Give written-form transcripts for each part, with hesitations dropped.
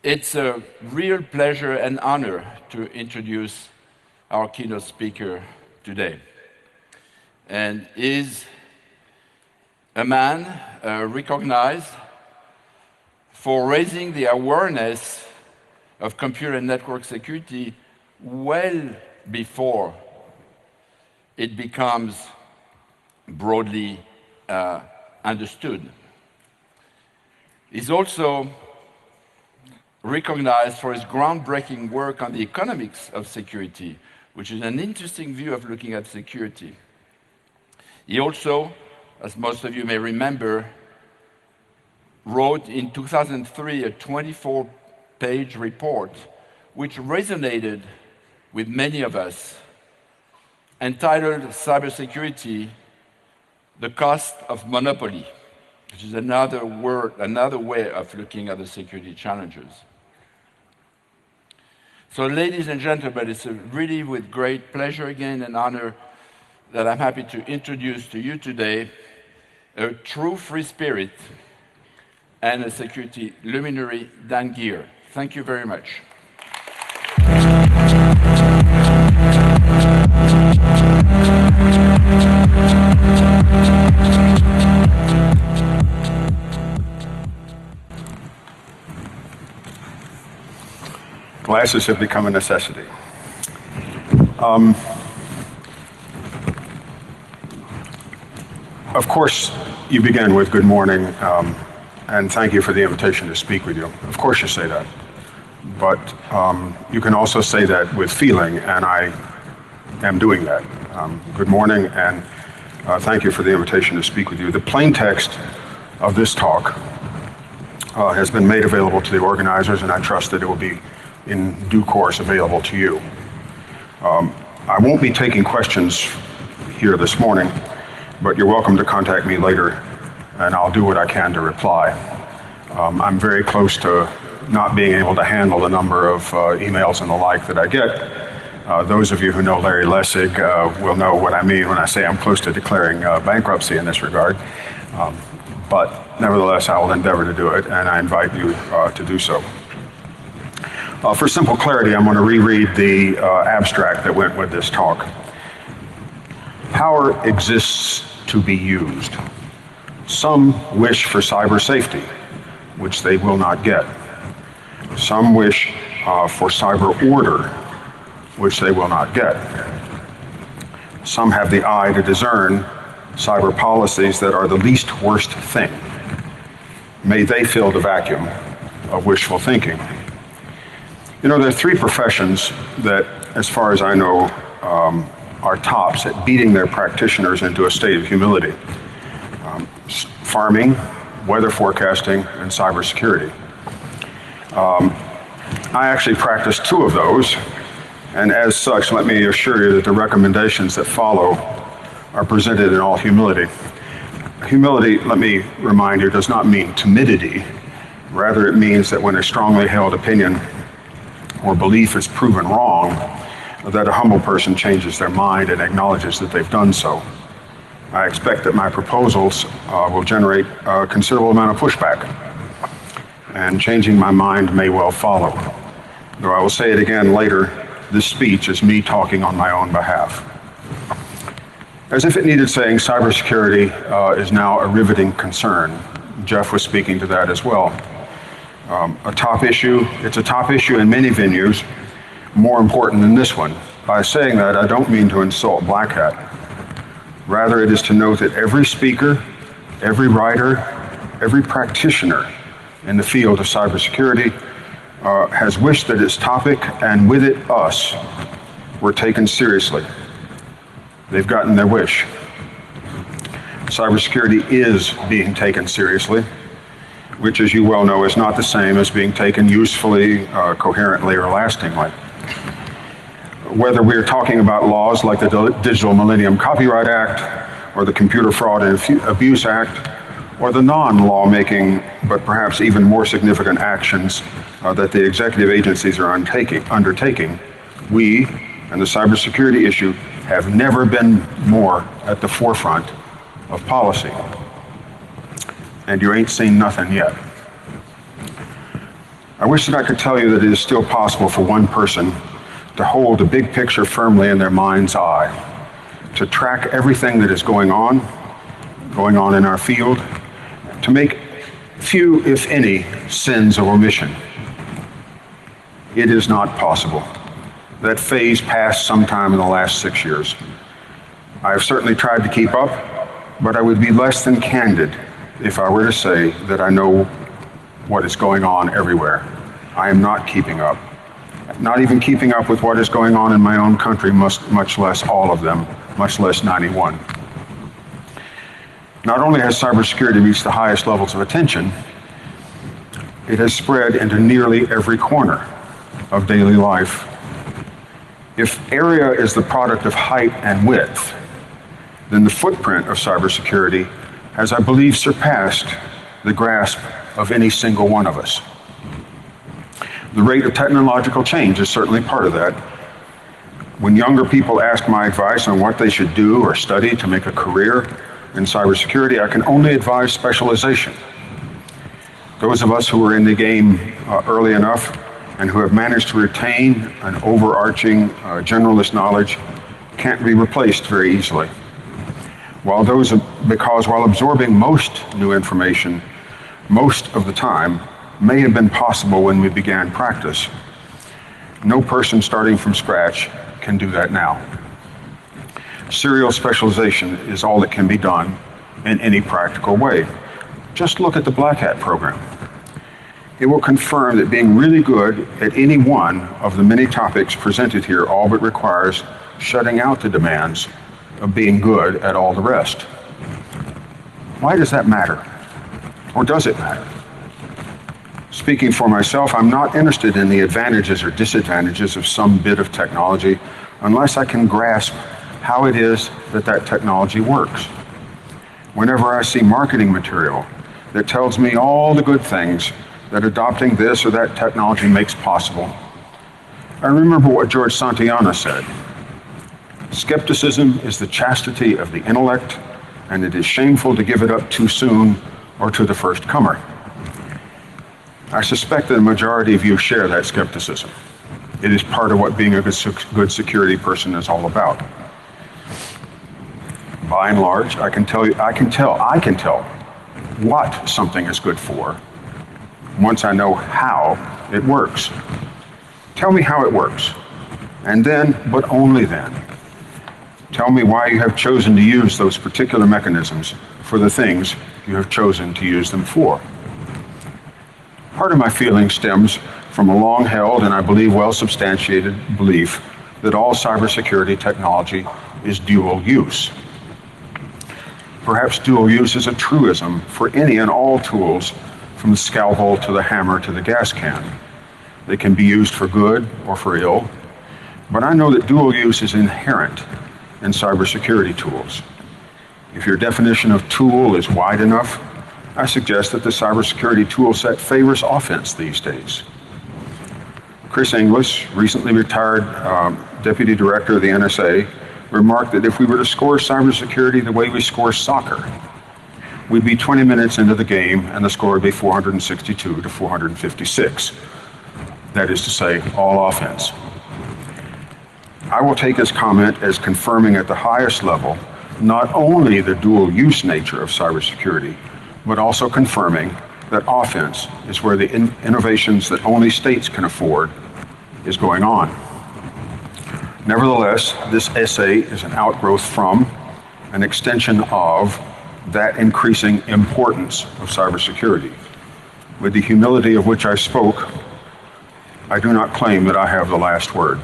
It's a real pleasure and honor to introduce our keynote speaker today. And is a man recognized for raising the awareness of computer and network security well before it becomes broadly understood. He's also recognized for his groundbreaking work on the economics of security, which is an interesting view of looking at security. He also, as most of you may remember, wrote in 2003 a 24-page report which resonated with many of us, entitled Cybersecurity, the Cost of Monopoly, which is another way of looking at the security challenges. So ladies and gentlemen, it's really with great pleasure again and honor that I'm happy to introduce to you today a true free spirit and a security luminary, Geer. Thank you very much. Glasses have become a necessity. Of course, you begin with good morning, and thank you for the invitation to speak with you. Of course you say that. But you can also say that with feeling, and I am doing that. Good morning, and thank you for the invitation to speak with you. The plain text of this talk has been made available to the organizers, and I trust that it will be in due course available to you. I won't be taking questions here this morning, but you're welcome to contact me later, and I'll do what I can to reply. I'm very close to not being able to handle the number of emails and the like that I get. Those of you who know Larry Lessig will know what I mean when I say I'm close to declaring bankruptcy in this regard. But nevertheless, I will endeavor to do it, and I invite you to do so. For simple clarity, I'm going to reread the abstract that went with this talk. Power exists to be used. Some wish for cyber safety, which they will not get. Some wish for cyber order, which they will not get. Some have the eye to discern cyber policies that are the least worst thing. May they fill the vacuum of wishful thinking. You know, there are three professions that, as far as I know, are tops at beating their practitioners into a state of humility. Farming, weather forecasting, and cybersecurity. I actually practice two of those, and as such, let me assure you that the recommendations that follow are presented in all humility. Humility, let me remind you, does not mean timidity. Rather, it means that when a strongly held opinion or belief is proven wrong, that a humble person changes their mind and acknowledges that they've done so. I expect that my proposals will generate a considerable amount of pushback, and changing my mind may well follow. Though I will say it again later, this speech is me talking on my own behalf. As if it needed saying, cybersecurity is now a riveting concern. Jeff was speaking to that as well. It's a top issue in many venues, more important than this one. By saying that, I don't mean to insult Black Hat. Rather, it is to note that every speaker, every writer, every practitioner in the field of cybersecurity has wished that its topic, and with it us, were taken seriously. They've gotten their wish. Cybersecurity is being taken seriously, which, as you well know, is not the same as being taken usefully, coherently, or lastingly. Whether we're talking about laws like the Digital Millennium Copyright Act, or the Computer Fraud and Abuse Act, or the non-lawmaking, but perhaps even more significant actions that the executive agencies are undertaking, we, and the cybersecurity issue, have never been more at the forefront of policy. And you ain't seen nothing yet. I wish that I could tell you that it is still possible for one person to hold the big picture firmly in their mind's eye, to track everything that is going on in our field, to make few, if any, sins of omission. It is not possible. That phase passed sometime in the last 6 years. I have certainly tried to keep up, but I would be less than candid if I were to say that I know what is going on everywhere. I am not keeping up. Not even keeping up with what is going on in my own country, much less all of them, much less 91. Not only has cybersecurity reached the highest levels of attention, it has spread into nearly every corner of daily life. If area is the product of height and width, then the footprint of cybersecurity has, I believe, surpassed the grasp of any single one of us. The rate of technological change is certainly part of that. When younger people ask my advice on what they should do or study to make a career in cybersecurity, I can only advise specialization. Those of us who were in the game early enough and who have managed to retain an overarching generalist knowledge can't be replaced very easily. Because while absorbing most new information most of the time may have been possible when we began practice, no person starting from scratch can do that now. Serial specialization is all that can be done in any practical way. Just look at the Black Hat program. It will confirm that being really good at any one of the many topics presented here all but requires shutting out the demands of being good at all the rest. Why does that matter? Or does it matter? Speaking for myself, I'm not interested in the advantages or disadvantages of some bit of technology unless I can grasp how it is that that technology works. Whenever I see marketing material that tells me all the good things that adopting this or that technology makes possible, I remember what George Santayana said. Skepticism is the chastity of the intellect, and it is shameful to give it up too soon or to the first comer. I suspect that a majority of you share that skepticism. It is part of what being a good security person is all about. By and large, I can tell what something is good for once I know how it works. Tell me how it works, and then, but only then, tell me why you have chosen to use those particular mechanisms for the things you have chosen to use them for. Part of my feeling stems from a long-held and I believe well-substantiated belief that all cybersecurity technology is dual use. Perhaps dual use is a truism for any and all tools, from the scalpel to the hammer to the gas can. They can be used for good or for ill, but I know that dual use is inherent in cybersecurity tools. If your definition of tool is wide enough, I suggest that the cybersecurity tool set favors offense these days. Chris Inglis, recently retired Deputy Director of the NSA, remarked that if we were to score cybersecurity the way we score soccer, we'd be 20 minutes into the game and the score would be 462 to 456. That is to say, all offense. I will take his comment as confirming at the highest level not only the dual use nature of cybersecurity, but also confirming that offense is where the innovations that only states can afford is going on. Nevertheless, this essay is an outgrowth from, an extension of, that increasing importance of cybersecurity. With the humility of which I spoke, I do not claim that I have the last word.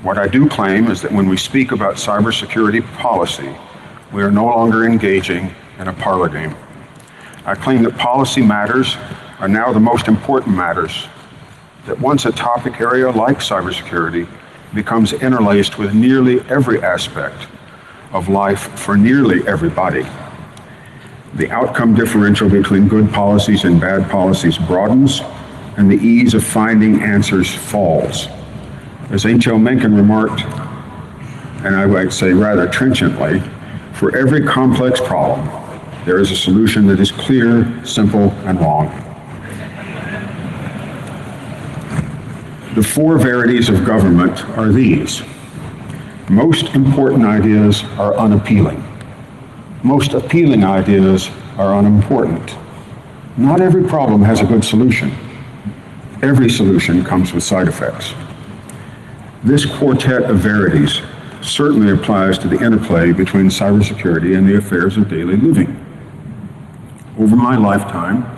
What I do claim is that when we speak about cybersecurity policy, we are no longer engaging in a parlor game. I claim that policy matters are now the most important matters, that once a topic area like cybersecurity becomes interlaced with nearly every aspect of life for nearly everybody, the outcome differential between good policies and bad policies broadens, and the ease of finding answers falls. As H.L. Mencken remarked, and I would say rather trenchantly, for every complex problem, there is a solution that is clear, simple, and long. The four verities of government are these. Most important ideas are unappealing. Most appealing ideas are unimportant. Not every problem has a good solution. Every solution comes with side effects. This quartet of verities certainly applies to the interplay between cybersecurity and the affairs of daily living. Over my lifetime,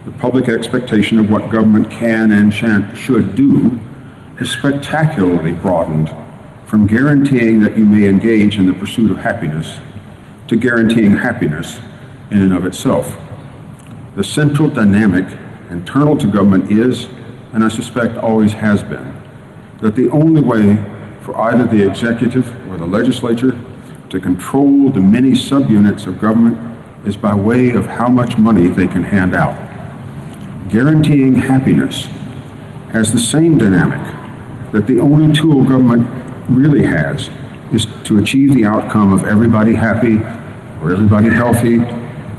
the public expectation of what government can and should do has spectacularly broadened from guaranteeing that you may engage in the pursuit of happiness to guaranteeing happiness in and of itself. The central dynamic internal to government is, and I suspect always has been, that the only way for either the executive or the legislature to control the many subunits of government is by way of how much money they can hand out. Guaranteeing happiness has the same dynamic, that the only tool government really has is to achieve the outcome of everybody happy, or everybody healthy,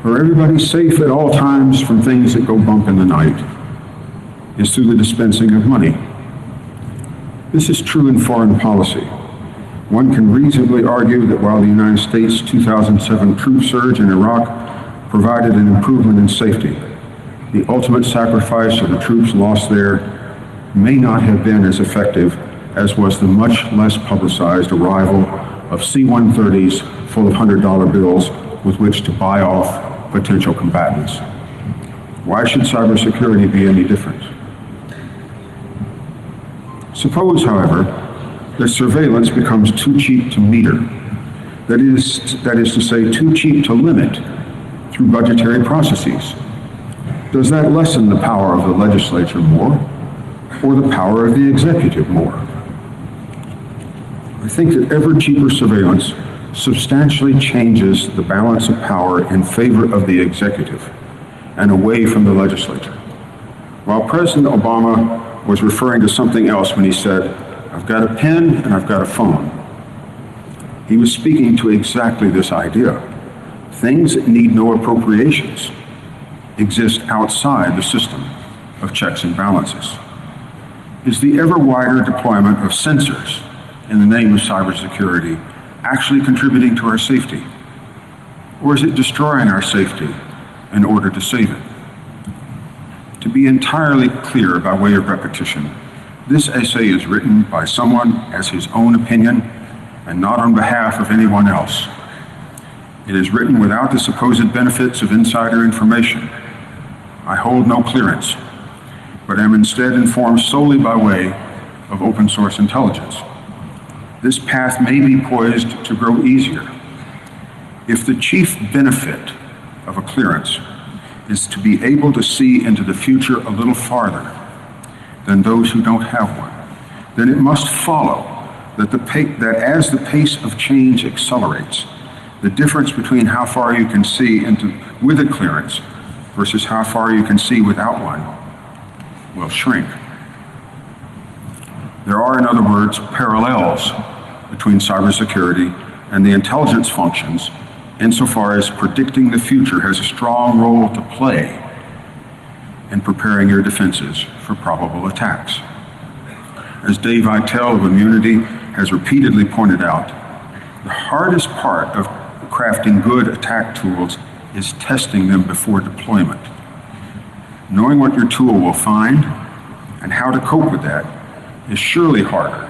or everybody safe at all times from things that go bump in the night, is through the dispensing of money. This is true in foreign policy. One can reasonably argue that while the United States' 2007 troop surge in Iraq provided an improvement in safety, the ultimate sacrifice of the troops lost there may not have been as effective as was the much less publicized arrival of C-130s full of $100 bills with which to buy off potential combatants. Why should cybersecurity be any different? Suppose, however, that surveillance becomes too cheap to meter, that is to say, too cheap to limit through budgetary processes. Does that lessen the power of the legislature more, or the power of the executive more? I think that ever cheaper surveillance substantially changes the balance of power in favor of the executive and away from the legislature. While President Obama was referring to something else when he said, "I've got a pen and I've got a phone," he was speaking to exactly this idea. Things that need no appropriations exist outside the system of checks and balances. Is the ever wider deployment of sensors in the name of cybersecurity actually contributing to our safety? Or is it destroying our safety in order to save it? To be entirely clear by way of repetition, this essay is written by someone as his own opinion and not on behalf of anyone else. It is written without the supposed benefits of insider information. I hold no clearance, but am instead informed solely by way of open source intelligence. This path may be poised to grow easier. If the chief benefit of a clearance is to be able to see into the future a little farther than those who don't have one, then it must follow that as the pace of change accelerates, the difference between how far you can see with a clearance versus how far you can see without one will shrink. There are, in other words, parallels between cybersecurity and the intelligence functions insofar as predicting the future has a strong role to play in preparing your defenses for probable attacks. As Dave Vitale of Immunity has repeatedly pointed out, the hardest part of crafting good attack tools is testing them before deployment. Knowing what your tool will find and how to cope with that is surely harder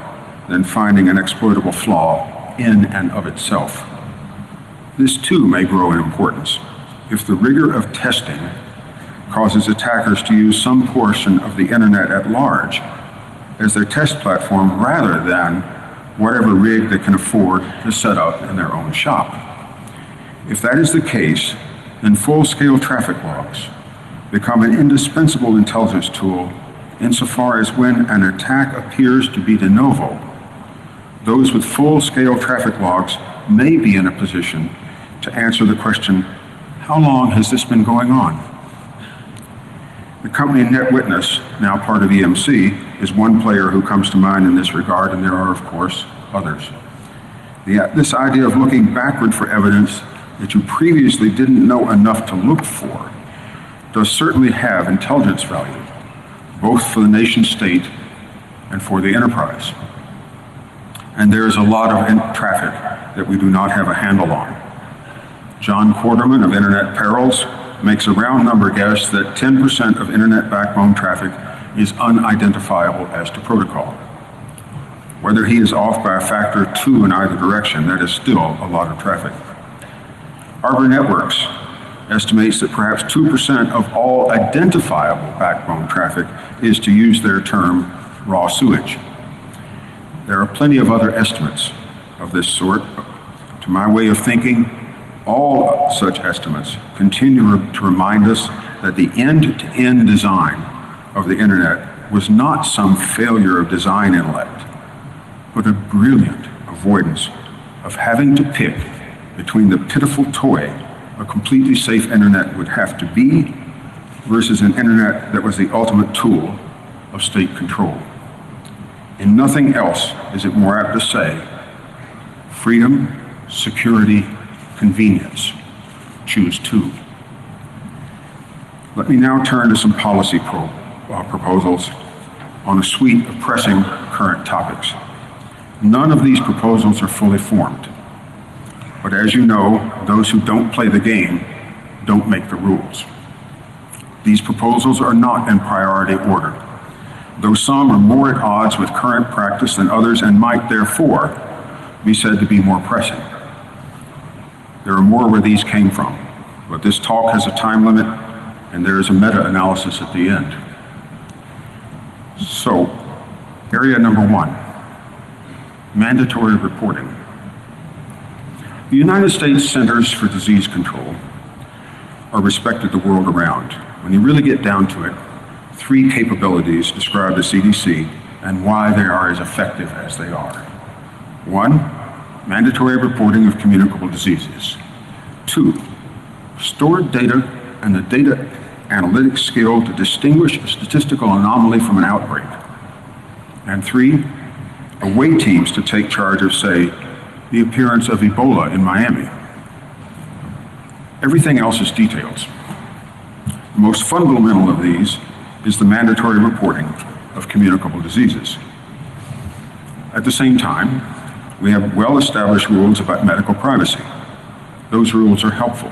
than finding an exploitable flaw in and of itself. This too may grow in importance if the rigor of testing causes attackers to use some portion of the internet at large as their test platform rather than whatever rig they can afford to set up in their own shop. If that is the case, then full-scale traffic logs become an indispensable intelligence tool insofar as when an attack appears to be de novo, those with full-scale traffic logs may be in a position to answer the question, how long has this been going on? The company NetWitness, now part of EMC, is one player who comes to mind in this regard, and there are, of course, others. This idea of looking backward for evidence that you previously didn't know enough to look for does certainly have intelligence value, both for the nation state and for the enterprise. And there is a lot of traffic that we do not have a handle on. John Quarterman of Internet Perils makes a round number guess that 10% of Internet backbone traffic is unidentifiable as to protocol. Whether he is off by a factor of 2 in either direction, that is still a lot of traffic. Arbor Networks estimates that perhaps 2% of all identifiable backbone traffic is, to use their term, raw sewage. There are plenty of other estimates of this sort. To my way of thinking, all such estimates continue to remind us that the end-to-end design of the Internet was not some failure of design intellect, but a brilliant avoidance of having to pick between the pitiful toy a completely safe Internet would have to be versus an Internet that was the ultimate tool of state control. In nothing else is it more apt to say, freedom, security, convenience. Choose 2. Let me now turn to some policy proposals on a suite of pressing current topics. None of these proposals are fully formed. But as you know, those who don't play the game don't make the rules. These proposals are not in priority order, though some are more at odds with current practice than others and might therefore be said to be more pressing. There are more where these came from, but this talk has a time limit and there is a meta-analysis at the end. So, area number 1, mandatory reporting. The United States Centers for Disease Control are respected the world around. When you really get down to it, 3 capabilities describe the CDC and why they are as effective as they are. 1, mandatory reporting of communicable diseases. 2, stored data and the data analytics skill to distinguish a statistical anomaly from an outbreak. And 3, away teams to take charge of, say, the appearance of Ebola in Miami. Everything else is details. The most fundamental of these is the mandatory reporting of communicable diseases. At the same time, we have well-established rules about medical privacy. Those rules are helpful.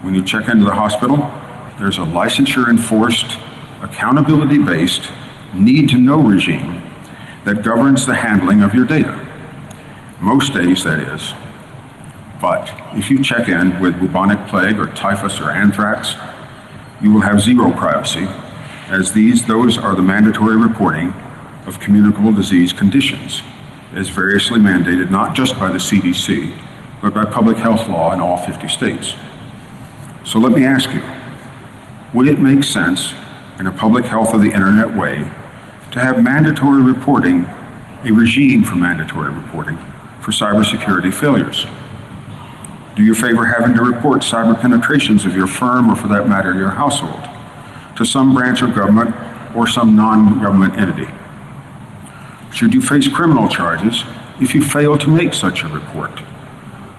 When you check into the hospital, there's a licensure-enforced, accountability-based, need-to-know regime that governs the handling of your data. Most days, that is. But if you check in with bubonic plague or typhus or anthrax, you will have zero privacy, as those are the mandatory reporting of communicable disease conditions, as variously mandated not just by the CDC, but by public health law in all 50 states. So let me ask you, would it make sense in a public health of the internet way to have mandatory reporting, a regime for mandatory reporting for cybersecurity failures? Do you favor having to report cyber penetrations of your firm, or for that matter, your household, to some branch of government or some non-government entity? Should you face criminal charges if you fail to make such a report?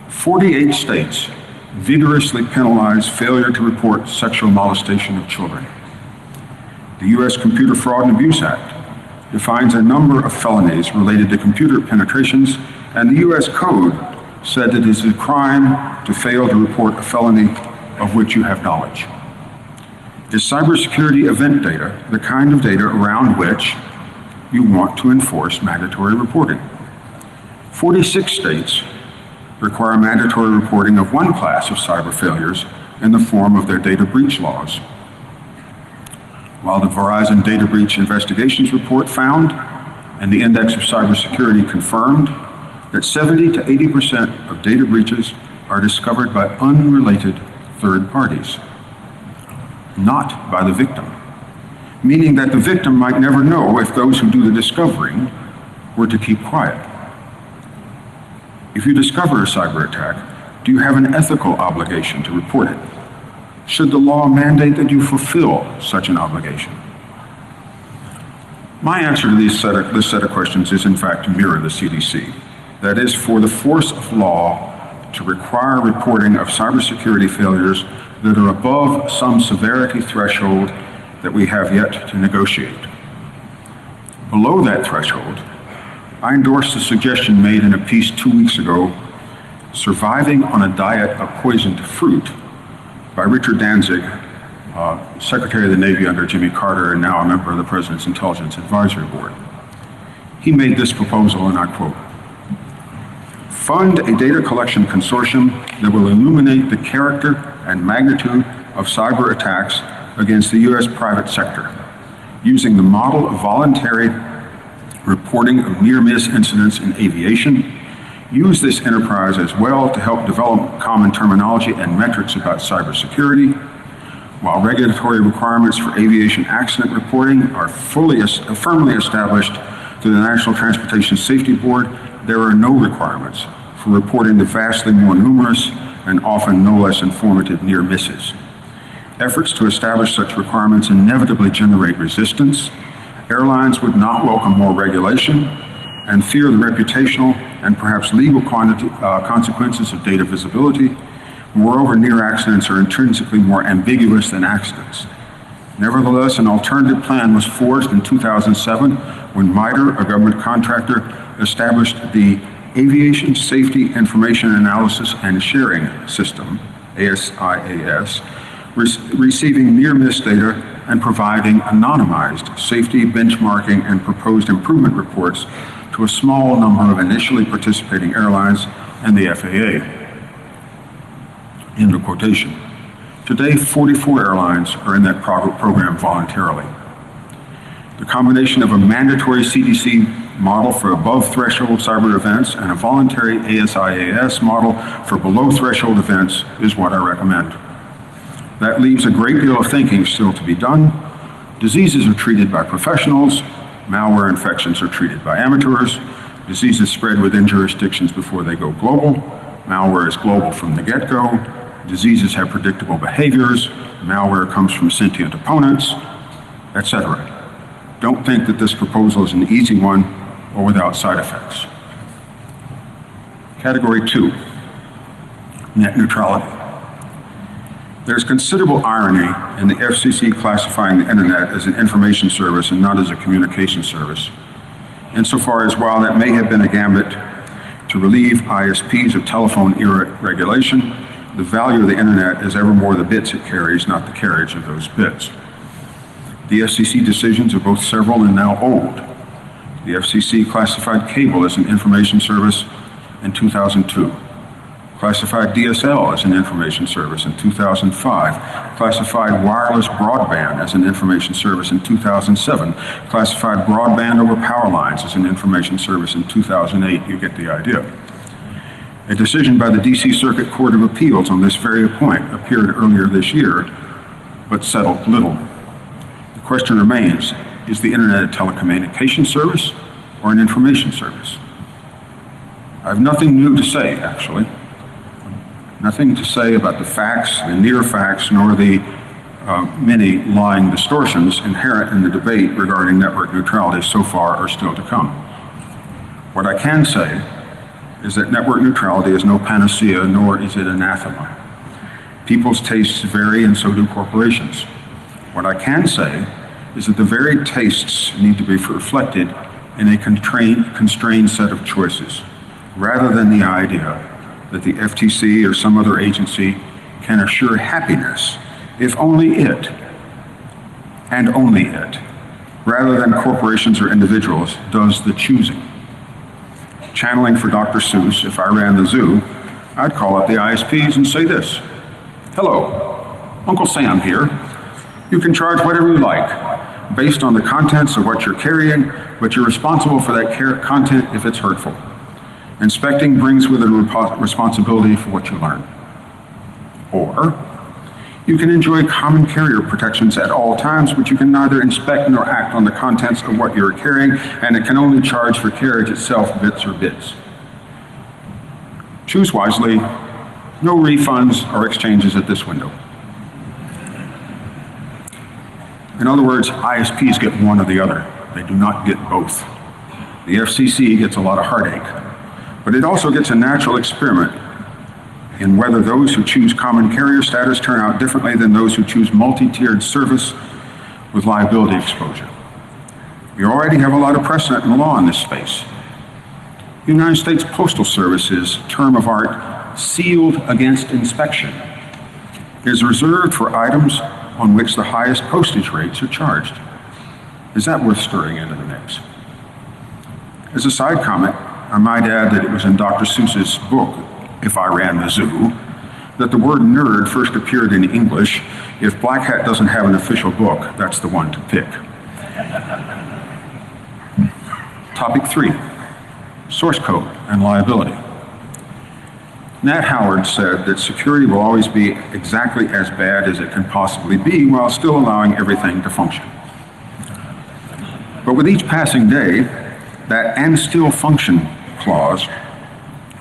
48 states vigorously penalize failure to report sexual molestation of children. The U.S. Computer Fraud and Abuse Act defines a number of felonies related to computer penetrations, and the U.S. Code said it is a crime to fail to report a felony of which you have knowledge. Is cybersecurity event data the kind of data around which you want to enforce mandatory reporting? 46 states require mandatory reporting of one class of cyber failures in the form of their data breach laws. While the Verizon Data Breach Investigations Report found, and the Index of Cybersecurity confirmed, that 70 to 80% of data breaches are discovered by unrelated third parties, not by the victim, meaning that the victim might never know if those who do the discovering were to keep quiet. If you discover a cyber attack, do you have an ethical obligation to report it? Should the law mandate that you fulfill such an obligation? My answer to this set of questions is, in fact, to mirror the CDC. That is, for the force of law to require reporting of cybersecurity failures that are above some severity threshold that we have yet to negotiate. below that threshold, I endorse the suggestion made in a piece 2 weeks ago, Surviving on a Diet of Poisoned Fruit, by Richard Danzig, Secretary of the Navy under Jimmy Carter and now a member of the President's Intelligence Advisory Board. He made this proposal, and I quote, "Fund a data collection consortium that will illuminate the character and magnitude of cyber attacks against the U.S. private sector, using the model of voluntary reporting of near-miss incidents in aviation. Use this enterprise as well to help develop common terminology and metrics about cybersecurity. While regulatory requirements for aviation accident reporting are firmly established through the National Transportation Safety Board, there are no requirements for reporting the vastly more numerous and often no less informative near misses. Efforts to establish such requirements inevitably generate resistance. Airlines would not welcome more regulation and fear the reputational and perhaps legal consequences of data visibility. Moreover, near accidents are intrinsically more ambiguous than accidents. Nevertheless, an alternative plan was forged in 2007 when MITRE, a government contractor, established the Aviation Safety Information Analysis and Sharing System, ASIAS, receiving near-miss data and providing anonymized safety, benchmarking, and proposed improvement reports to a small number of initially participating airlines and the FAA. End of quotation. Today, 44 airlines are in that program voluntarily. The combination of a mandatory CDC model for above-threshold cyber events and a voluntary ASIAS model for below-threshold events is what I recommend. That leaves a great deal of thinking still to be done. Diseases are treated by professionals. Malware infections are treated by amateurs. Diseases spread within jurisdictions before they go global. Malware is global from the get-go. Diseases have predictable behaviors. Malware comes from sentient opponents, etc. Don't think that this proposal is an easy one or without side effects. Category 2, net neutrality. There's considerable irony in the FCC classifying the internet as an information service and not as a communication service, insofar as while that may have been a gambit to relieve ISPs of telephone era regulation, the value of the internet is ever more the bits it carries, not the carriage of those bits. The FCC decisions are both several and now old. The FCC classified cable as an information service in 2002. Classified DSL as an information service in 2005, classified wireless broadband as an information service in 2007, classified broadband over power lines as an information service in 2008. You get the idea. A decision by the DC Circuit Court of Appeals on this very point appeared earlier this year, but settled little. The question remains, is the internet a telecommunications service or an information service? I have nothing new to say, actually. Nothing to say about the facts, the near facts, nor the many lying distortions inherent in the debate regarding network neutrality so far or still to come. What I can say is that network neutrality is no panacea, nor is it anathema. People's tastes vary, and so do corporations. What I can say is that the varied tastes need to be reflected in a constrained set of choices, rather than the idea that the FTC or some other agency can assure happiness if only it, and only it, rather than corporations or individuals, does the choosing. Channeling for Dr. Seuss, if I ran the zoo, I'd call up the ISPs and say this: "Hello, Uncle Sam here. You can charge whatever you like, based on the contents of what you're carrying, but you're responsible for that content if it's hurtful. Inspecting brings with it a responsibility for what you learn. Or you can enjoy common carrier protections at all times, but you can neither inspect nor act on the contents of what you're carrying, and it can only charge for carriage itself, bits or bits. Choose wisely. No refunds or exchanges at this window." In other words, ISPs get one or the other. They do not get both. The FCC gets a lot of heartache, but it also gets a natural experiment in whether those who choose common carrier status turn out differently than those who choose multi-tiered service with liability exposure. We already have a lot of precedent in the law in this space. The United States Postal Service's term of art, sealed against inspection, is reserved for items on which the highest postage rates are charged. Is that worth stirring into the mix? As a side comment, I might add that it was in Dr. Seuss's book, If I Ran the Zoo, that the word nerd first appeared in English. If Black Hat doesn't have an official book, that's the one to pick. Topic 3, source code and liability. Nat Howard said that security will always be exactly as bad as it can possibly be while still allowing everything to function. But with each passing day, that "and still function" clause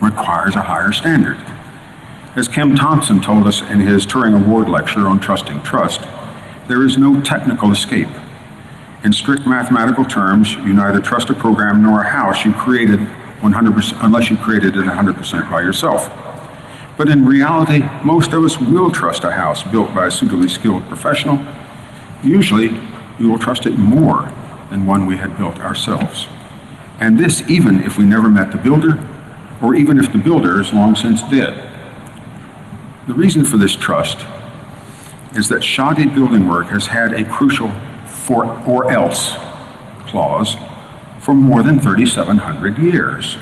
requires a higher standard. As Kim Thompson told us in his Turing Award lecture on Trusting Trust, there is no technical escape. In strict mathematical terms, you neither trust a program nor a house you created 100% unless you created it 100% by yourself. But in reality, most of us will trust a house built by a suitably skilled professional. Usually, we will trust it more than one we had built ourselves. And this even if we never met the builder, or even if the builder is long since dead. The reason for this trust is that shoddy building work has had a crucial "for or else" clause for more than 3,700 years.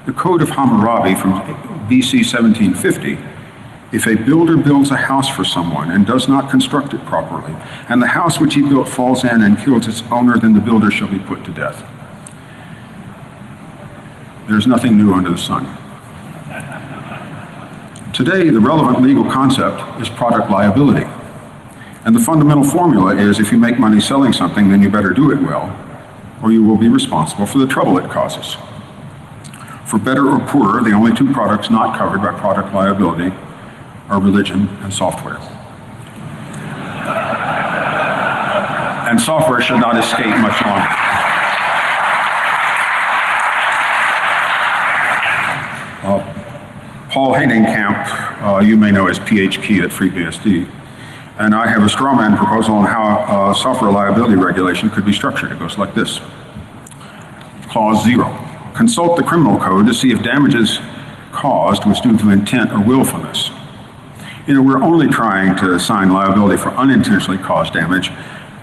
The Code of Hammurabi from BC 1750, if a builder builds a house for someone and does not construct it properly, and the house which he built falls in and kills its owner, then the builder shall be put to death. There's nothing new under the sun. Today, the relevant legal concept is product liability. And the fundamental formula is if you make money selling something, then you better do it well, or you will be responsible for the trouble it causes. For better or poorer, the only two products not covered by product liability are religion and software. And software should not escape much longer. Paul Hainenkamp, you may know as PHP at FreeBSD, and I have a straw man proposal on how software liability regulation could be structured. It goes like this. Clause 0. Consult the criminal code to see if damages caused was due to intent or willfulness. We're only trying to assign liability for unintentionally caused damage,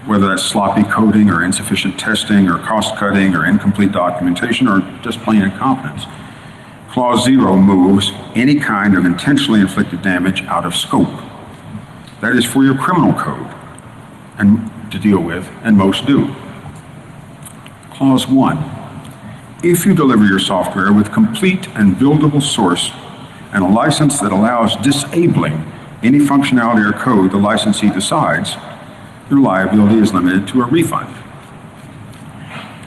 whether that's sloppy coding or insufficient testing or cost cutting or incomplete documentation or just plain incompetence. Clause 0 moves any kind of intentionally inflicted damage out of scope. That is for your criminal code and to deal with, and most do. Clause 1. If you deliver your software with complete and buildable source and a license that allows disabling any functionality or code the licensee decides, your liability is limited to a refund.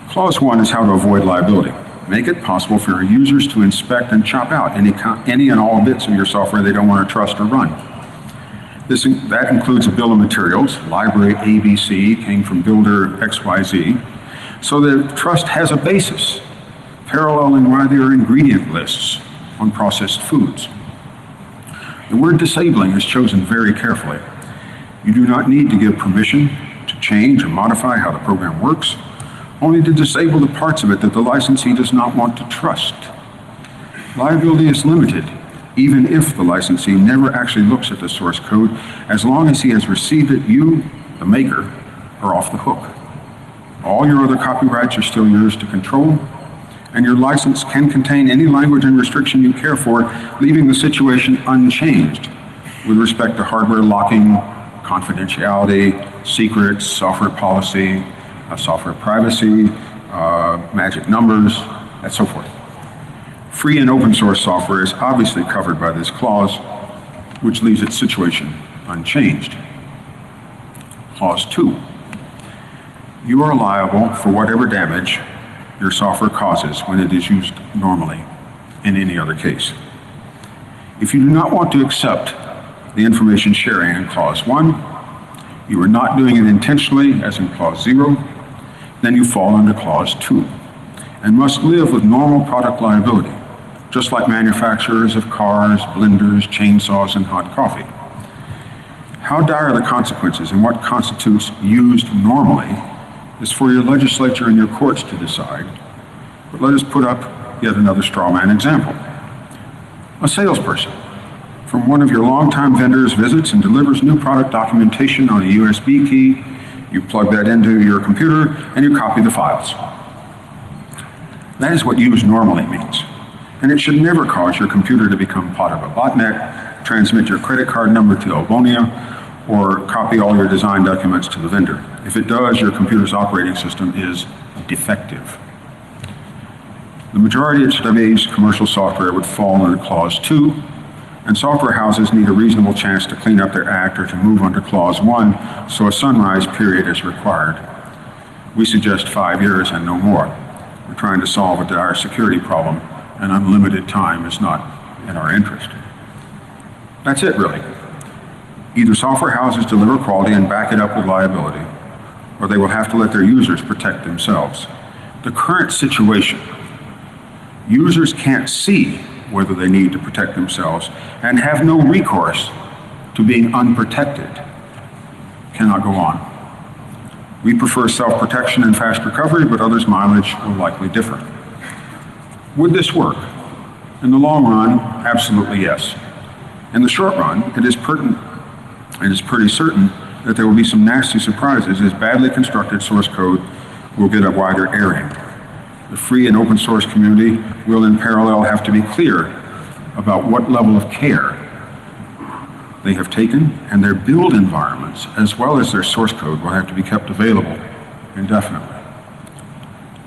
Clause 1 is how to avoid liability. Make it possible for your users to inspect and chop out any and all bits of your software they don't want to trust or run. That includes a bill of materials, library ABC came from builder XYZ, so that trust has a basis, paralleling why there are ingredient lists on processed foods. The word disabling is chosen very carefully. You do not need to give permission to change or modify how the program works, only to disable the parts of it that the licensee does not want to trust. Liability is limited, even if the licensee never actually looks at the source code. As long as he has received it, you, the maker, are off the hook. All your other copyrights are still yours to control, and your license can contain any language and restriction you care for, leaving the situation unchanged with respect to hardware locking, confidentiality, secrets, software policy, software privacy, magic numbers, and so forth. Free and open source software is obviously covered by this clause, which leaves its situation unchanged. Clause 2. You are liable for whatever damage your software causes when it is used normally in any other case. If you do not want to accept the information sharing in Clause 1, you are not doing it intentionally, as in Clause 0, then you fall under Clause 2 and must live with normal product liability, just like manufacturers of cars, blenders, chainsaws, and hot coffee. How dire are the consequences and what constitutes used normally is for your legislature and your courts to decide. But let us put up yet another straw man example. A salesperson from one of your longtime vendors visits and delivers new product documentation on a USB key. You plug that into your computer and you copy the files. That is what use normally means. And it should never cause your computer to become part of a botnet, transmit your credit card number to Albonia, or copy all your design documents to the vendor. If it does, your computer's operating system is defective. The majority of today's commercial software would fall under Clause 2, and software houses need a reasonable chance to clean up their act or to move under Clause 1, so a sunrise period is required. We suggest 5 years and no more. We're trying to solve a dire security problem, and unlimited time is not in our interest. That's it, really. Either software houses deliver quality and back it up with liability, or they will have to let their users protect themselves. The current situation, users can't see whether they need to protect themselves and have no recourse to being unprotected. Cannot go on. We prefer self-protection and fast recovery, but others' mileage will likely differ. Would this work? In the long run, absolutely yes. In the short run, it is pretty certain that there will be some nasty surprises as badly constructed source code will get a wider airing. The free and open source community will in parallel have to be clear about what level of care they have taken, and their build environments, as well as their source code, will have to be kept available indefinitely.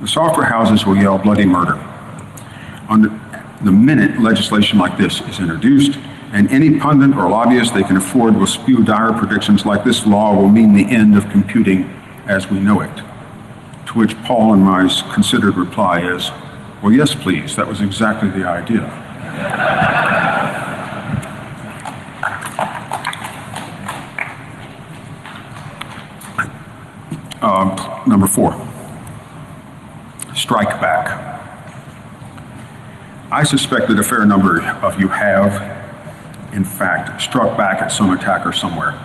The software houses will yell bloody murder the minute legislation like this is introduced, and any pundit or lobbyist they can afford will spew dire predictions like this law will mean the end of computing as we know it. To which Paul and my considered reply is, well, yes, please, that was exactly the idea. Number 4, strike back. I suspect that a fair number of you have, in fact, struck back at some attacker somewhere,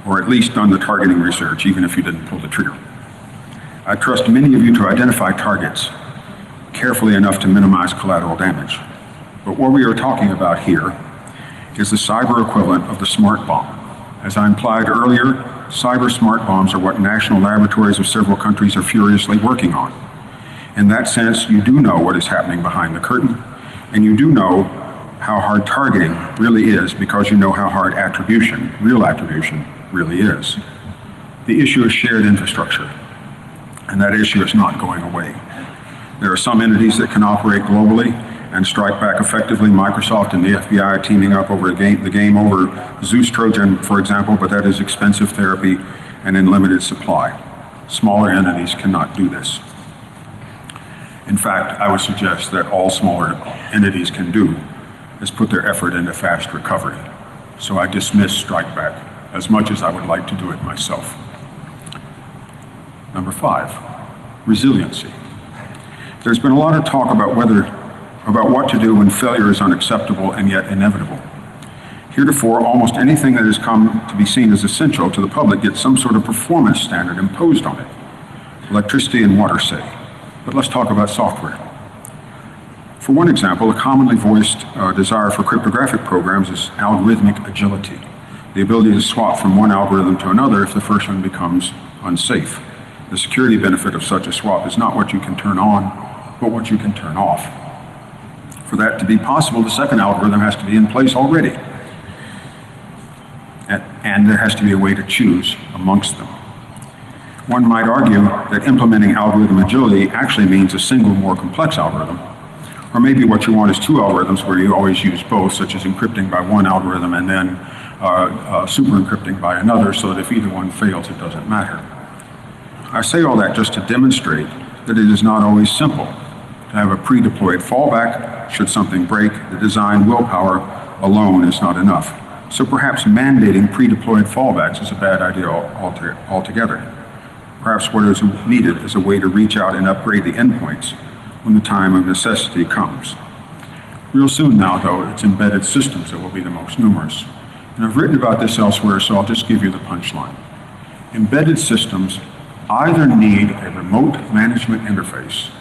or at least done the targeting research, even if you didn't pull the trigger. I trust many of you to identify targets carefully enough to minimize collateral damage. But what we are talking about here is the cyber equivalent of the smart bomb. As I implied earlier, cyber smart bombs are what national laboratories of several countries are furiously working on. In that sense, you do know what is happening behind the curtain, and you do know how hard targeting really is because you know how hard attribution, real attribution, really is. The issue is shared infrastructure, and that issue is not going away. There are some entities that can operate globally and strike back effectively. Microsoft and the FBI teaming up over the game over Zeus Trojan, for example, but that is expensive therapy and in limited supply. Smaller entities cannot do this. In fact, I would suggest that all smaller entities can do is put their effort into fast recovery. So I dismiss strike back as much as I would like to do it myself. Number 5, resiliency. There's been a lot of talk about what to do when failure is unacceptable and yet inevitable. Heretofore, almost anything that has come to be seen as essential to the public gets some sort of performance standard imposed on it. Electricity and water, say. But let's talk about software. For one example, a commonly voiced desire for cryptographic programs is algorithmic agility, the ability to swap from one algorithm to another if the first one becomes unsafe. The security benefit of such a swap is not what you can turn on, but what you can turn off. For that to be possible, the second algorithm has to be in place already. And there has to be a way to choose amongst them. One might argue that implementing algorithm agility actually means a single, more complex algorithm. Or maybe what you want is 2 algorithms where you always use both, such as encrypting by one algorithm and then super encrypting by another, so that if either one fails, it doesn't matter. I say all that just to demonstrate that it is not always simple to have a pre-deployed fallback should something break. The design willpower alone is not enough. So perhaps mandating pre-deployed fallbacks is a bad idea altogether. Perhaps what is needed is a way to reach out and upgrade the endpoints when the time of necessity comes. Real soon now, though, it's embedded systems that will be the most numerous. And I've written about this elsewhere, so I'll just give you the punchline. Embedded systems either need a remote management interface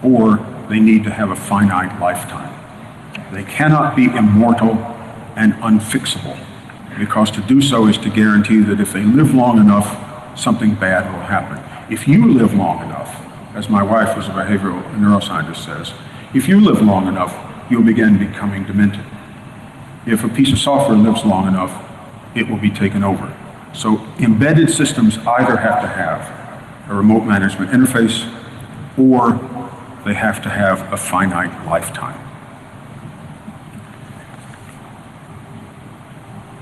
or they need to have a finite lifetime. They cannot be immortal and unfixable, because to do so is to guarantee that if they live long enough, something bad will happen. If you live long enough, as my wife, who's a behavioral neuroscientist, says, if you live long enough, you'll begin becoming demented. If a piece of software lives long enough, it will be taken over. So embedded systems either have to have a remote management interface or they have to have a finite lifetime.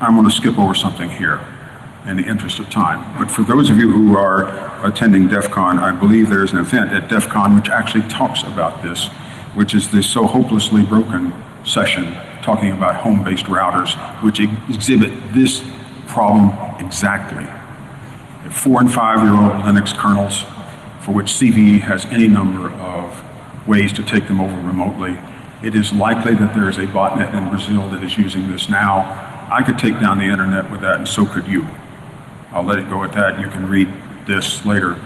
I'm going to skip over something here in the interest of time. But for those of you who are attending DEF CON, I believe there's an event at DEF CON which actually talks about this, which is the So Hopelessly Broken session talking about home-based routers, which exhibit this problem exactly. 4 and 5-year-old Linux kernels for which CVE has any number of ways to take them over remotely. It is likely that there is a botnet in Brazil that is using this now. I could take down the internet with that, and so could you. I'll let it go at that. You can read this later.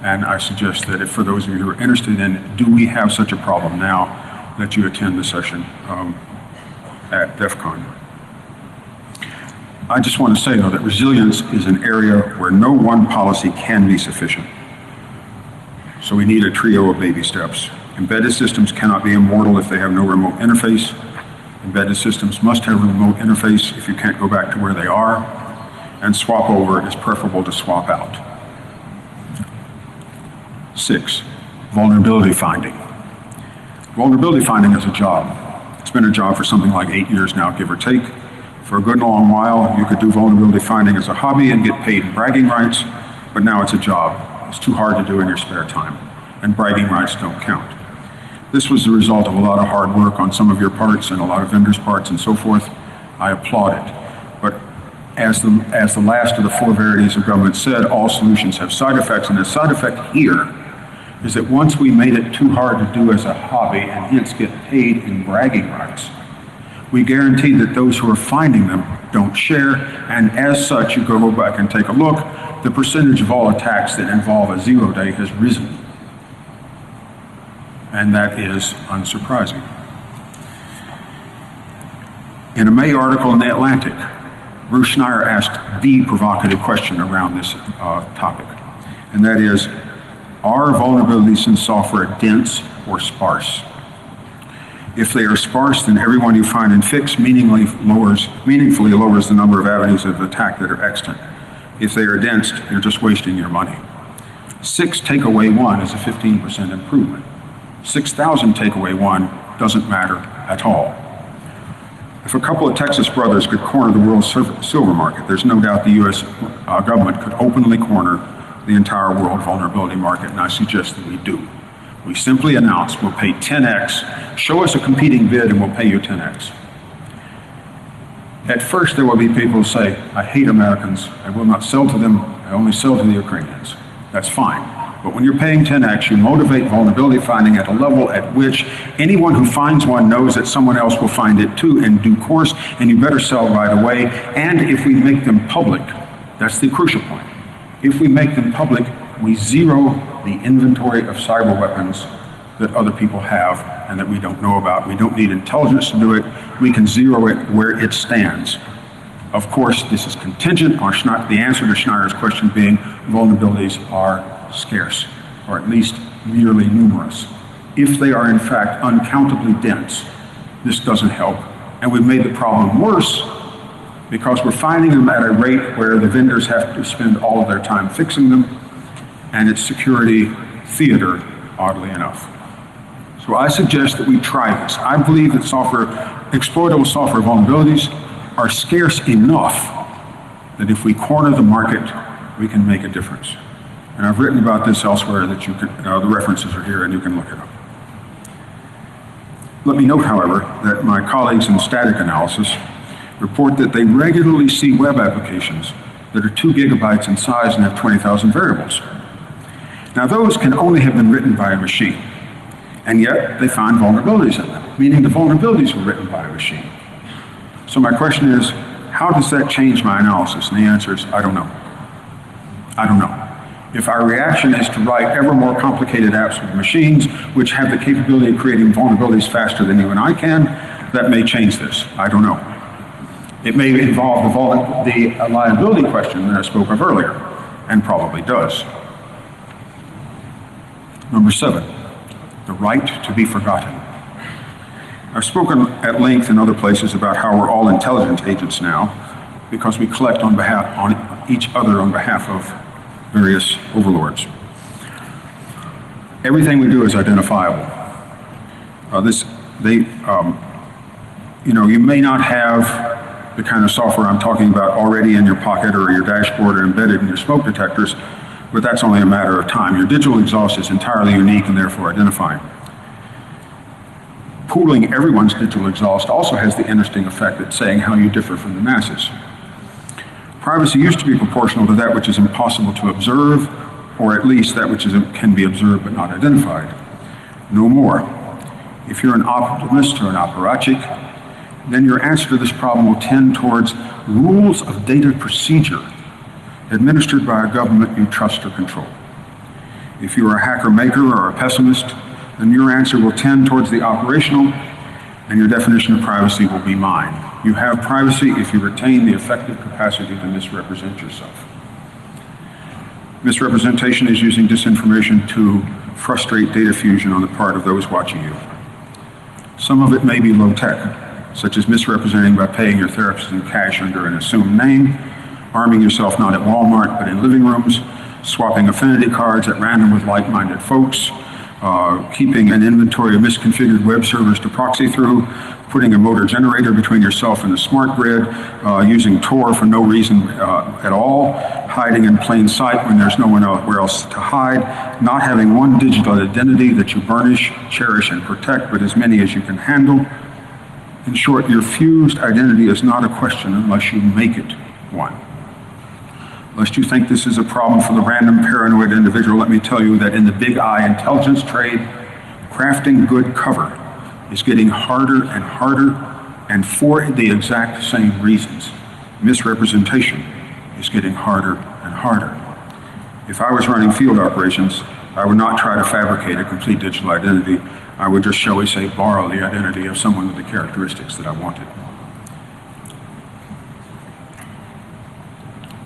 And I suggest that if, for those of you who are interested in, do we have such a problem now, that you attend the session at DEF CON. I just want to say, though, that resilience is an area where no one policy can be sufficient. So we need a trio of baby steps. Embedded systems cannot be immortal if they have no remote interface. Embedded systems must have a remote interface if you can't go back to where they are. And swap over is preferable to swap out. 6, vulnerability finding. Vulnerability finding is a job. It's been a job for something like 8 years now, give or take. For a good long while, you could do vulnerability finding as a hobby and get paid bragging rights, but now it's a job. It's too hard to do in your spare time, and bragging rights don't count. This was the result of a lot of hard work on some of your parts and a lot of vendors' parts and so forth. I applaud it. But as the last of the 4 verities of government said, all solutions have side effects, and the side effect here is that once we made it too hard to do as a hobby and hence get paid in bragging rights, we guarantee that those who are finding them don't share, and as such, you go back and take a look, the percentage of all attacks that involve a 0-day has risen. And that is unsurprising. In a May article in The Atlantic, Bruce Schneier asked the provocative question around this topic, and that is, are vulnerabilities in software dense or sparse? If they are sparse, then everyone you find and fix meaningfully lowers the number of avenues of attack that are extant. If they are dense, you're just wasting your money. 6 take away 1 is a 15% improvement. 6,000 take away 1 doesn't matter at all. If a couple of Texas brothers could corner the world's silver market, there's no doubt the US government could openly corner the entire world vulnerability market, and I suggest that we do. We simply announce we'll pay 10x, show us a competing bid and we'll pay you 10x. At first there will be people who say, I hate Americans, I will not sell to them, I only sell to the Ukrainians. That's fine. But when you're paying 10x, you motivate vulnerability finding at a level at which anyone who finds one knows that someone else will find it too in due course, and you better sell right away. And if we make them public, that's the crucial point. If we make them public, we zero the inventory of cyber weapons that other people have and that we don't know about. We don't need intelligence to do it. We can zero it where it stands. Of course, this is contingent on the answer to Schneier's question being vulnerabilities are scarce, or at least merely numerous. If they are in fact uncountably dense, this doesn't help. And we've made the problem worse because we're finding them at a rate where the vendors have to spend all of their time fixing them, and it's security theater, oddly enough. So I suggest that we try this. I believe that exploitable software vulnerabilities are scarce enough that if we corner the market, we can make a difference. And I've written about this elsewhere that you can, the references are here and you can look it up. Let me note, however, that my colleagues in static analysis report that they regularly see web applications that are 2 gigabytes in size and have 20,000 variables. Now those can only have been written by a machine, and yet they find vulnerabilities in them, meaning the vulnerabilities were written by a machine. So my question is, how does that change my analysis? And the answer is, I don't know. I don't know. If our reaction is to write ever more complicated apps with machines which have the capability of creating vulnerabilities faster than you and I can, that may change this. I don't know. It may involve the liability question that I spoke of earlier, and probably does. Number 7, the right to be forgotten. I've spoken at length in other places about how we're all intelligence agents now because we collect on each other on behalf of various overlords. Everything we do is identifiable. You may not have the kind of software I'm talking about already in your pocket or your dashboard or embedded in your smoke detectors, but that's only a matter of time. Your digital exhaust is entirely unique and therefore identifying. Pooling everyone's digital exhaust also has the interesting effect of saying how you differ from the masses. Privacy used to be proportional to that which is impossible to observe, or at least that which can be observed but not identified. No more. If you're an optimist or an apparatchik, then your answer to this problem will tend towards rules of data procedure administered by a government you trust or control. If you are a hacker-maker or a pessimist, then your answer will tend towards the operational, and your definition of privacy will be mine. You have privacy if you retain the effective capacity to misrepresent yourself. Misrepresentation is using disinformation to frustrate data fusion on the part of those watching you. Some of it may be low-tech, such as misrepresenting by paying your therapist in cash under an assumed name, arming yourself not at Walmart but in living rooms, swapping affinity cards at random with like-minded folks, keeping an inventory of misconfigured web servers to proxy through, putting a motor generator between yourself and the smart grid, using Tor for no reason at all, hiding in plain sight when there's no one else to hide, not having one digital identity that you burnish, cherish, and protect, but as many as you can handle. In short, your fused identity is not a question unless you make it one. Lest you think this is a problem for the random paranoid individual, let me tell you that in the big I intelligence trade, crafting good cover is getting harder and harder, and for the exact same reasons. Misrepresentation is getting harder and harder. If I was running field operations, I would not try to fabricate a complete digital identity. I would just, shall we say, borrow the identity of someone with the characteristics that I wanted.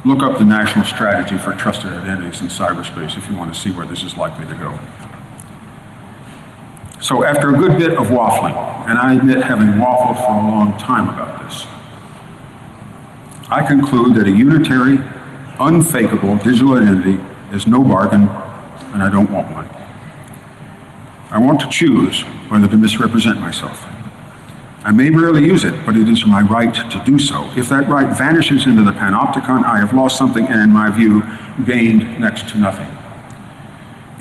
Look up the National Strategy for Trusted Identities in Cyberspace if you want to see where this is likely to go. So after a good bit of waffling, and I admit having waffled for a long time about this, I conclude that a unitary, unfakeable digital identity is no bargain, and I don't want one. I want to choose whether to misrepresent myself. I may rarely use it, but it is my right to do so. If that right vanishes into the panopticon, I have lost something and, in my view, gained next to nothing.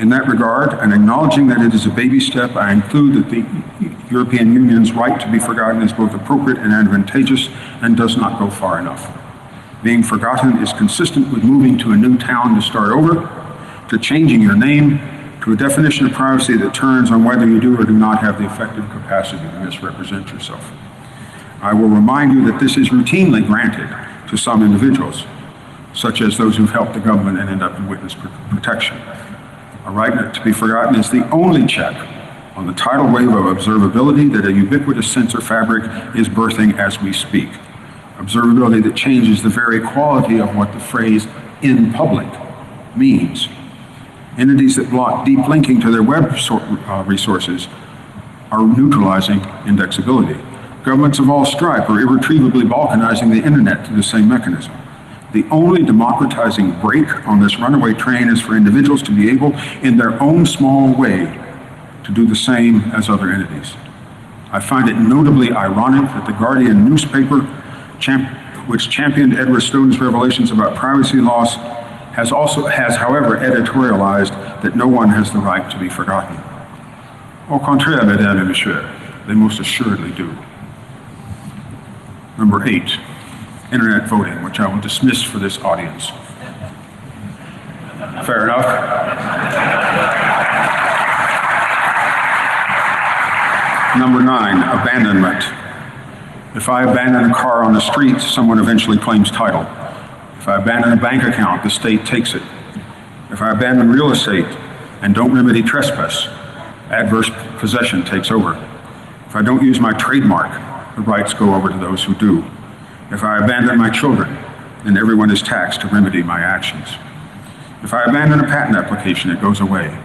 In that regard, and acknowledging that it is a baby step, I include that the European Union's right to be forgotten is both appropriate and advantageous and does not go far enough. Being forgotten is consistent with moving to a new town to start over, to changing your name, to a definition of privacy that turns on whether you do or do not have the effective capacity to misrepresent yourself. I will remind you that this is routinely granted to some individuals, such as those who've helped the government and end up in witness protection. A right to be forgotten is the only check on the tidal wave of observability that a ubiquitous sensor fabric is birthing as we speak. Observability that changes the very quality of what the phrase "in public" means. Entities that block deep linking to their web resources are neutralizing indexability. Governments of all stripe are irretrievably balkanizing the internet to the same mechanism. The only democratizing brake on this runaway train is for individuals to be able, in their own small way, to do the same as other entities. I find it notably ironic that the Guardian newspaper, which championed Edward Snowden's revelations about privacy laws, has, however, editorialized that no one has the right to be forgotten. Au contraire, mesdames et messieurs, they most assuredly do. Number 8, internet voting, which I will dismiss for this audience. Fair enough? Number 9, abandonment. If I abandon a car on the street, someone eventually claims title. If I abandon a bank account, the state takes it. If If I abandon real estate and don't remedy trespass, adverse possession takes over. If I don't use my trademark, the rights go over to those who do. If I abandon my children, then everyone is taxed to remedy my actions. If I abandon a patent application, it goes away.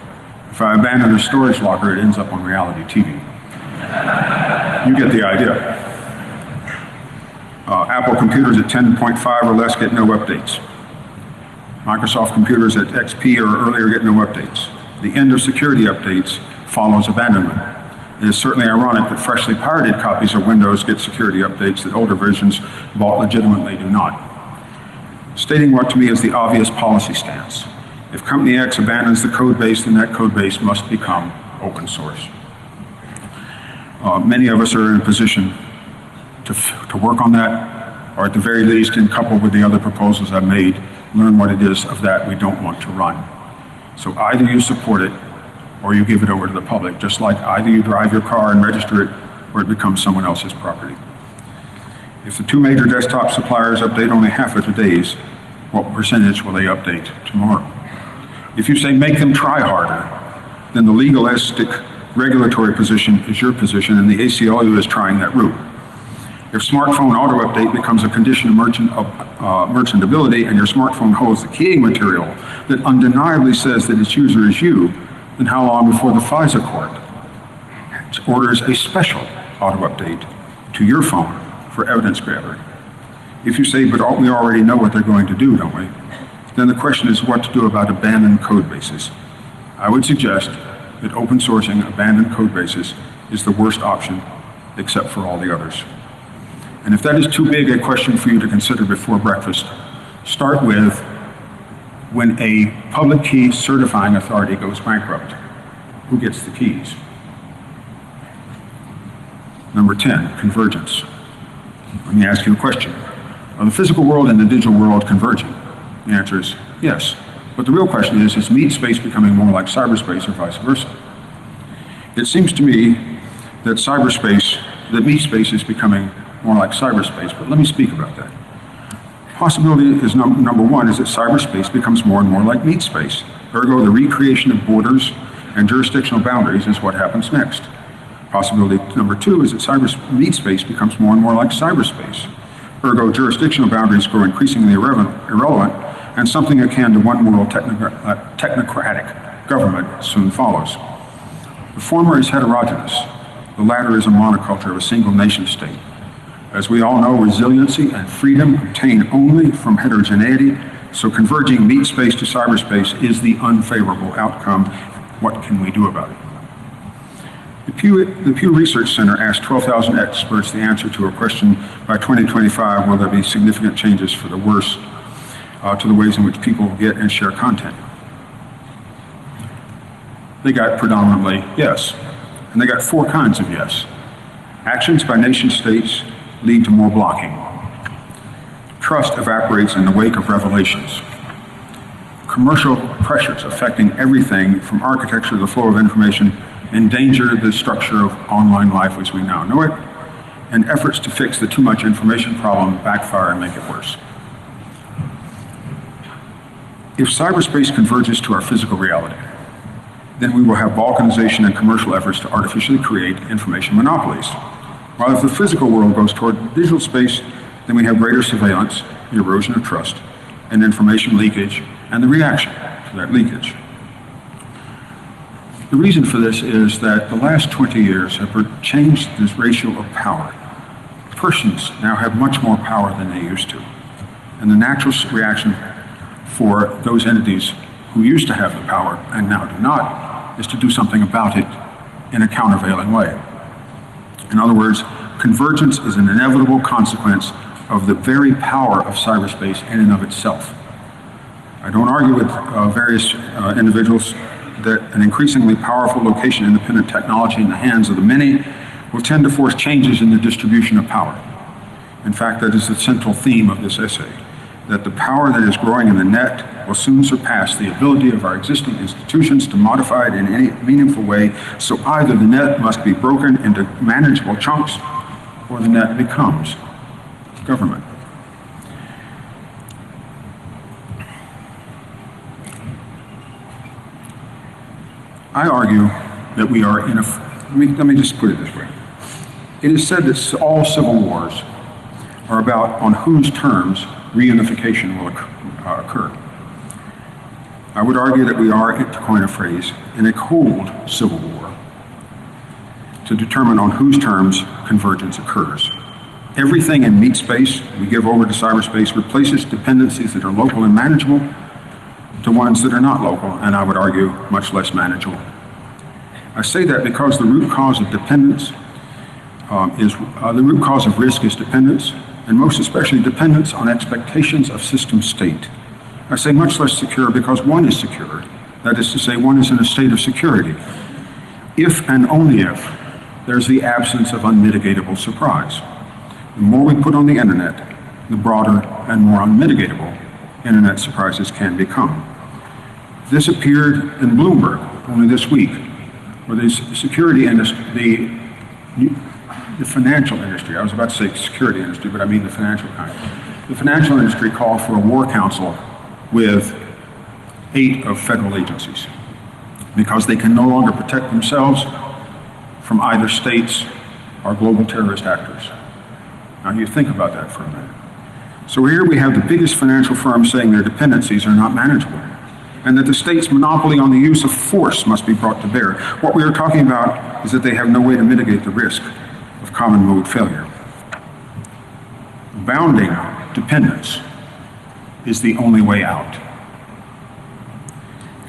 If I abandon a storage locker, it ends up on reality TV. You get the idea. Apple computers at 10.5 or less get no updates. Microsoft computers at XP or earlier get no updates. The end of security updates follows abandonment. It is certainly ironic that freshly pirated copies of Windows get security updates that older versions bought legitimately do not. Stating what to me is the obvious policy stance. If Company X abandons the code base, then that code base must become open source. Many of us are in a position to work on that, or at the very least, in couple with the other proposals I've made, learn what it is of that we don't want to run. So either you support it, or you give it over to the public, just like either you drive your car and register it, or it becomes someone else's property. If the two major desktop suppliers update only half of the days, what percentage will they update tomorrow? If you say make them try harder, then the legalistic regulatory position is your position, and the ACLU is trying that route. If smartphone auto update becomes a condition of merchantability and your smartphone holds the keying material that undeniably says that its user is you, then how long before the FISA court orders a special auto update to your phone for evidence gathering? If you say, but we already know what they're going to do, don't we? Then the question is what to do about abandoned code bases. I would suggest that open sourcing abandoned code bases is the worst option except for all the others. And if that is too big a question for you to consider before breakfast, start with when a public key certifying authority goes bankrupt. Who gets the keys? Number 10, convergence. Let me ask you a question. Are the physical world and the digital world converging? The answer is yes. But the real question is meat space becoming more like cyberspace or vice versa? It seems to me that meat space is becoming more like cyberspace, but let me speak about that. Possibility is number one is that cyberspace becomes more and more like meat space. Ergo, the recreation of borders and jurisdictional boundaries is what happens next. Possibility number two is that meat space becomes more and more like cyberspace. Ergo, jurisdictional boundaries grow increasingly irrelevant, and something akin to one world technocratic government soon follows. The former is heterogeneous. The latter is a monoculture of a single nation state. As we all know, resiliency and freedom obtain only from heterogeneity, so converging meat space to cyberspace is the unfavorable outcome. What can we do about it? The Pew Research Center asked 12,000 experts the answer to a question, by 2025, will there be significant changes for the worse to the ways in which people get and share content? They got predominantly yes, and they got four kinds of yes. Actions by nation states lead to more blocking. Trust evaporates in the wake of revelations. Commercial pressures affecting everything from architecture to the flow of information endanger the structure of online life as we now know it, and efforts to fix the too much information problem backfire and make it worse. If cyberspace converges to our physical reality, then we will have balkanization and commercial efforts to artificially create information monopolies. While if the physical world goes toward digital space, then we have greater surveillance, the erosion of trust, and information leakage, and the reaction to that leakage. The reason for this is that the last 20 years have changed this ratio of power. Persons now have much more power than they used to. And the natural reaction for those entities who used to have the power and now do not is to do something about it in a countervailing way. In other words, convergence is an inevitable consequence of the very power of cyberspace in and of itself. I don't argue with various individuals that an increasingly powerful location-independent technology in the hands of the many will tend to force changes in the distribution of power. In fact, that is the central theme of this essay, that the power that is growing in the net will soon surpass the ability of our existing institutions to modify it in any meaningful way, so either the net must be broken into manageable chunks, or the net becomes government. I argue that we are in a, let me just put it this way. It is said that all civil wars are about on whose terms reunification will occur. I would argue that we are, to coin a phrase, in a cold civil war to determine on whose terms convergence occurs. Everything in meat space we give over to cyberspace replaces dependencies that are local and manageable to ones that are not local, and I would argue much less manageable. I say that because the root cause of dependence the root cause of risk is dependence, and most especially dependence on expectations of system state. I say much less secure because one is secure. That is to say, one is in a state of security. If and only if there's the absence of unmitigatable surprise. The more we put on the internet, the broader and more unmitigatable internet surprises can become. This appeared in Bloomberg only this week, where the security industry, the financial industry, I was about to say security industry, but I mean the financial kind. The financial industry called for a war council with 8 of federal agencies because they can no longer protect themselves from either states or global terrorist actors. Now you think about that for a minute. So here we have the biggest financial firms saying their dependencies are not manageable and that the state's monopoly on the use of force must be brought to bear. What we are talking about is that they have no way to mitigate the risk of common mode failure. Bounding dependence is the only way out.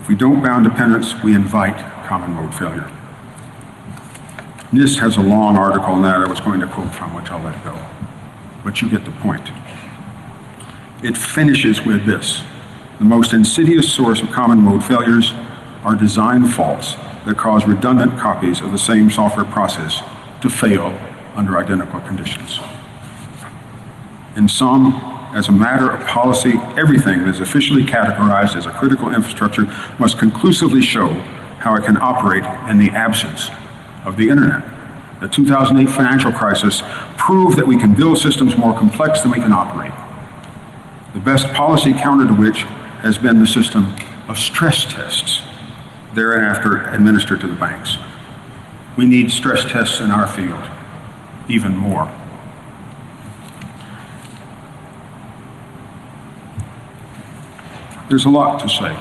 If we don't bound dependence, we invite common mode failure. NIST has a long article on that I was going to quote from, which I'll let go. But you get the point. It finishes with this. The most insidious source of common mode failures are design faults that cause redundant copies of the same software process to fail under identical conditions. In sum, as a matter of policy, everything that is officially categorized as a critical infrastructure must conclusively show how it can operate in the absence of the internet. The 2008 financial crisis proved that we can build systems more complex than we can operate. The best policy counter to which has been the system of stress tests, thereafter administered to the banks. We need stress tests in our field, even more. There's a lot to say.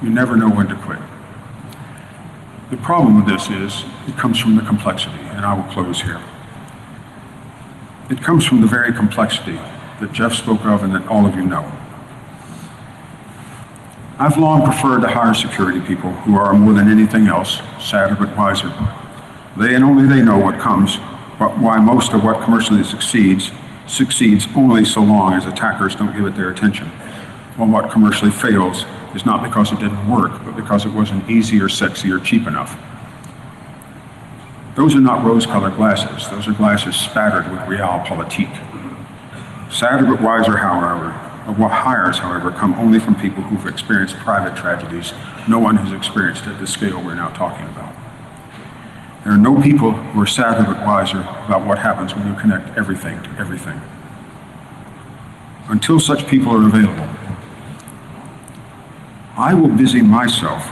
You never know when to quit. The problem with this is it comes from the complexity, and I will close here. It comes from the very complexity that Jeff spoke of and that all of you know. I've long preferred to hire security people who are more than anything else sadder but wiser. They and only they know what comes, but why most of what commercially succeeds only so long as attackers don't give it their attention. While what commercially fails is not because it didn't work, but because it wasn't easy or sexy or cheap enough. Those are not rose-colored glasses. Those are glasses spattered with Realpolitik. Sadder but wiser, however, hires, however, come only from people who've experienced private tragedies no one has experienced at the scale we're now talking about. There are no people who are sadder but wiser about what happens when you connect everything to everything. Until such people are available, I will busy myself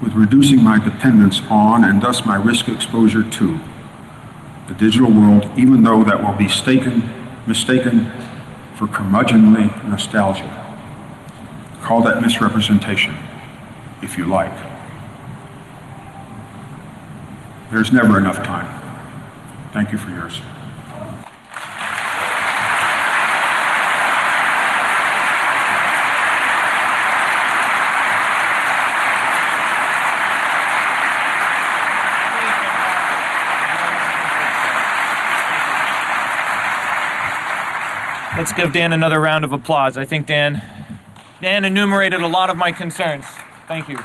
with reducing my dependence on, and thus my risk exposure to, the digital world, even though that will be mistaken for curmudgeonly nostalgia. Call that misrepresentation, if you like. There's never enough time. Thank you for yours. Let's give Dan another round of applause. I think Dan enumerated a lot of my concerns. Thank you.